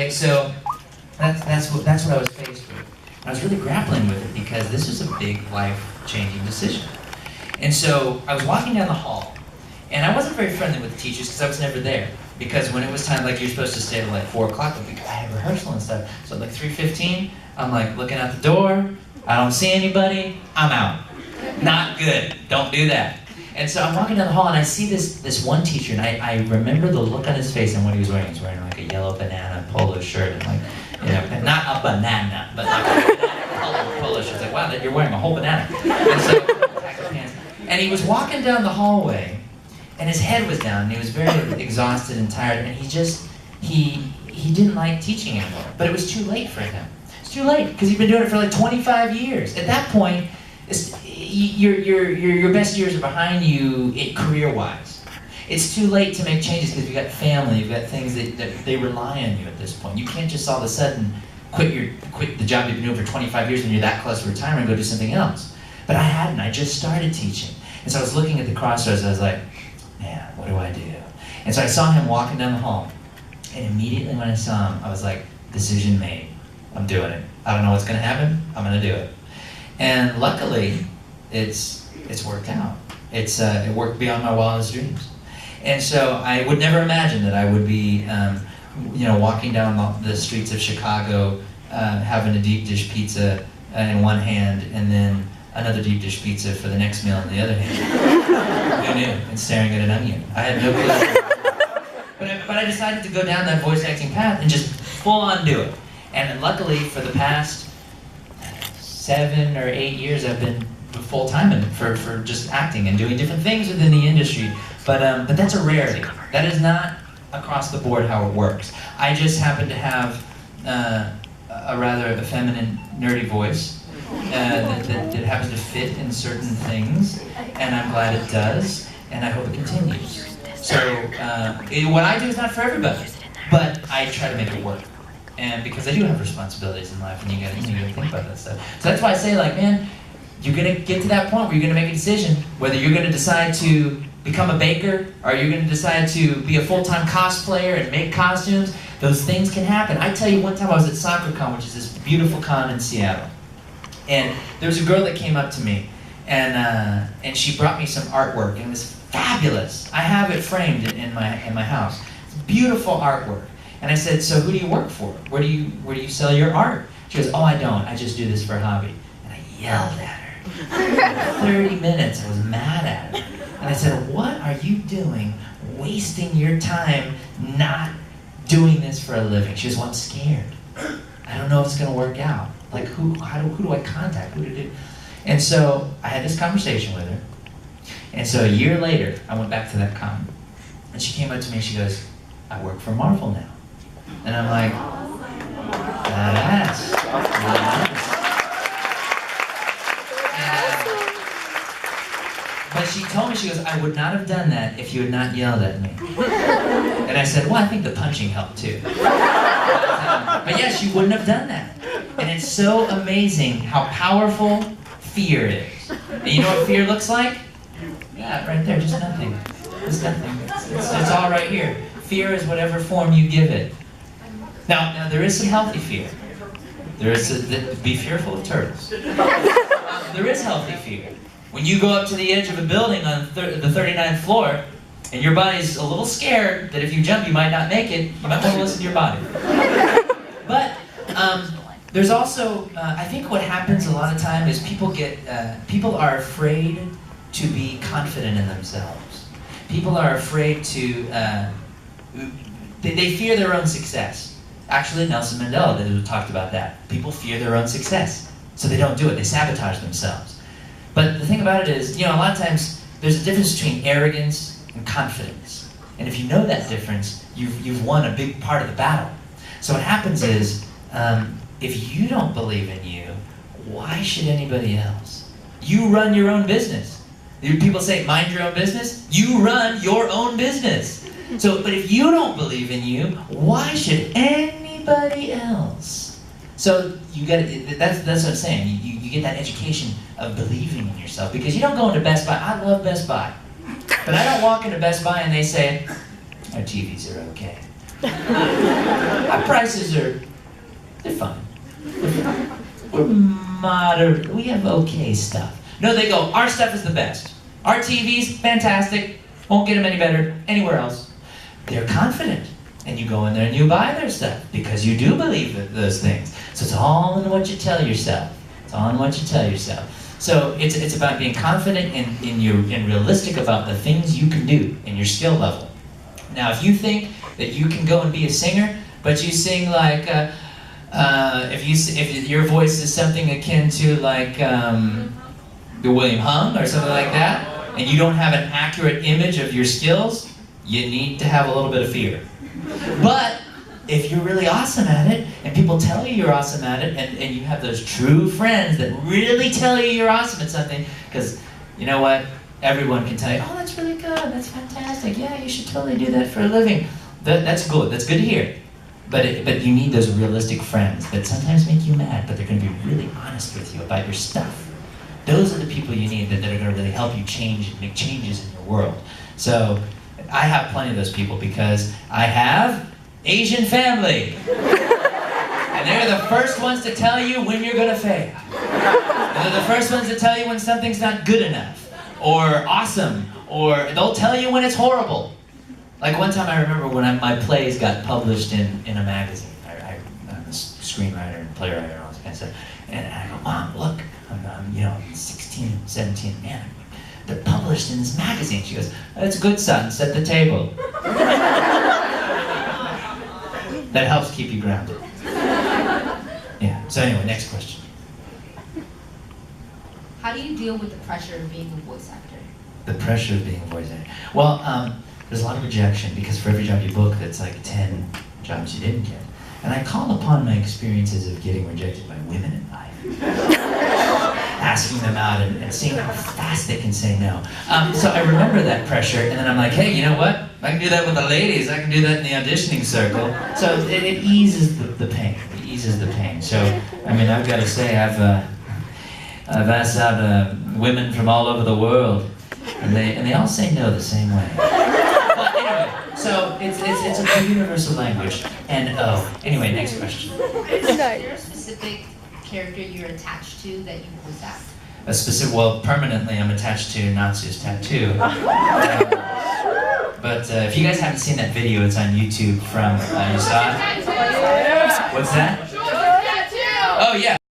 Okay, so that's what I was faced with. I was really grappling with it because this was a big life-changing decision. And so I was walking down the hall, and I wasn't very friendly with the teachers because I was never there. Because when it was time, like you're supposed to stay till like 4 o'clock, I had rehearsal and stuff. So at like 3:15, I'm like looking out the door, I don't see anybody, I'm out. Not good, don't do that. And so I'm walking down the hall and I see this one teacher, and I remember the look on his face and what he was wearing. He was wearing like a yellow banana polo shirt and like, you know, not a banana, but like a banana polo shirt. It's like, wow, you're wearing a whole banana. And so, and he was walking down the hallway, and his head was down, and he was very exhausted and tired, and he didn't like teaching anymore. But it was too late for him. It's too late, because he'd been doing it for like 25 years. At that point, your best years are behind you career-wise. It's too late to make changes because you've got family, you've got things that they rely on you at this point. You can't just all of a sudden quit the job you've been doing for 25 years when you're that close to retirement and go do something else. But I hadn't, I just started teaching. And so I was looking at the crossroads, I was like, man, what do I do? And so I saw him walking down the hall, and immediately when I saw him, I was like, decision made. I'm doing it. I don't know what's gonna happen, I'm gonna do it. And luckily, it's worked out. It worked beyond my wildest dreams. And so I would never imagine that I would be, walking down the streets of Chicago, having a deep dish pizza in one hand, and then another deep dish pizza for the next meal in the other hand. Who knew? And staring at an onion. I had no clue. But I decided to go down that voice acting path and just full on do it. And luckily, for the past 7 or 8 years, I've been full-time in it for just acting and doing different things within the industry. But that's a rarity. That is not across the board how it works. I just happen to have a rather feminine, nerdy voice that happens to fit in certain things, and I'm glad it does, and I hope it continues. So what I do is not for everybody, but I try to make it work. And because I do have responsibilities in life, and you gotta think about that stuff. So that's why I say, like, man, you're gonna get to that point where you're gonna make a decision whether you're gonna decide to become a baker, or you're gonna decide to be a full-time cosplayer and make costumes. Those things can happen. I tell you, one time I was at SoccerCon, which is this beautiful con in Seattle, and there was a girl that came up to me, and she brought me some artwork, and it was fabulous. I have it framed in my house. It's beautiful artwork. And I said, so who do you work for? Where do you sell your art? She goes, oh, I don't. I just do this for a hobby. And I yelled at her. For 30 minutes, I was mad at her. And I said, what are you doing wasting your time not doing this for a living? She goes, well, I'm scared. I don't know if it's going to work out. Like, who do I contact? Who to do? And so I had this conversation with her. And so a year later, I went back to that con. And she came up to me and she goes, I work for Marvel now. And I'm like, that's nice. But she told me, she goes, I would not have done that if you had not yelled at me. And I said, well, I think the punching helped too. But yeah, she wouldn't have done that. And it's so amazing how powerful fear is. And you know what fear looks like? Yeah, right there, just nothing. It's nothing. It's all right here. Fear is whatever form you give it. Now there is some healthy fear. There is be fearful of turtles. There is healthy fear. When you go up to the edge of a building on the 39th floor, and your body's a little scared that if you jump you might not make it, you might want to listen to your body. But there's also, I think what happens a lot of time is people are afraid to be confident in themselves. People are afraid to, they fear their own success. Actually, Nelson Mandela talked about that. People fear their own success, so they don't do it. They sabotage themselves. But the thing about it is, a lot of times there's a difference between arrogance and confidence. And if you know that difference, you've won a big part of the battle. So what happens is, if you don't believe in you, why should anybody else? You run your own business. People say, mind your own business. You run your own business. So, but if you don't believe in you, why should anybody else? So you got that's what I'm saying. You get that education of believing in yourself, because you don't go into Best Buy. I love Best Buy, but I don't walk into Best Buy and they say our TVs are okay. Our prices they're fine. We're moderate, we have okay stuff. No, they go, our stuff is the best. Our TV's fantastic, won't get them any better anywhere else. They're confident, and you go in there and you buy their stuff because you do believe those things. So it's all in what you tell yourself. It's all in what you tell yourself. So it's about being confident and realistic about the things you can do in your skill level. Now, if you think that you can go and be a singer, but you sing like, if your voice is something akin to like the William Hung or something like that, and you don't have an accurate image of your skills, you need to have a little bit of fear. But if you're really awesome at it, and people tell you you're awesome at it, and you have those true friends that really tell you you're awesome at something, because you know what? Everyone can tell you, oh, that's really good, that's fantastic, yeah, you should totally do that for a living. That's good to hear. But you need those realistic friends that sometimes make you mad, but they're going to be really honest with you about your stuff. Those are the people you need that are going to really help you change and make changes in your world. So I have plenty of those people because I have Asian family. And they're the first ones to tell you when you're going to fail. And they're the first ones to tell you when something's not good enough, or awesome, or they'll tell you when it's horrible. Like one time I remember when my plays got published in a magazine. I'm a screenwriter and playwright and all this kind of stuff. And I go, Mom, look, I'm 16, 17, man, they're published in this magazine. She goes, that's good, son, set the table. That helps keep you grounded. Yeah, so anyway, next question. How do you deal with the pressure of being a voice actor? The pressure of being a voice actor. Well, there's a lot of rejection because for every job you book, that's like 10 jobs you didn't get. And I call upon my experiences of getting rejected by women in life. Asking them out and seeing how fast they can say no. So I remember that pressure, and then I'm like, hey, you know what? I can do that with the ladies. I can do that in the auditioning circle. So it eases the pain. It eases the pain. So, I mean, I've got to say, I've asked out women from all over the world, and they all say no the same way. But anyway, so it's a universal language. And anyway, next question. Is there a specific character you're attached to that you voice act? A specific, well, permanently I'm attached to Natsu's tattoo. But if you guys haven't seen that video, it's on YouTube from, you saw it? What's that? Oh yeah,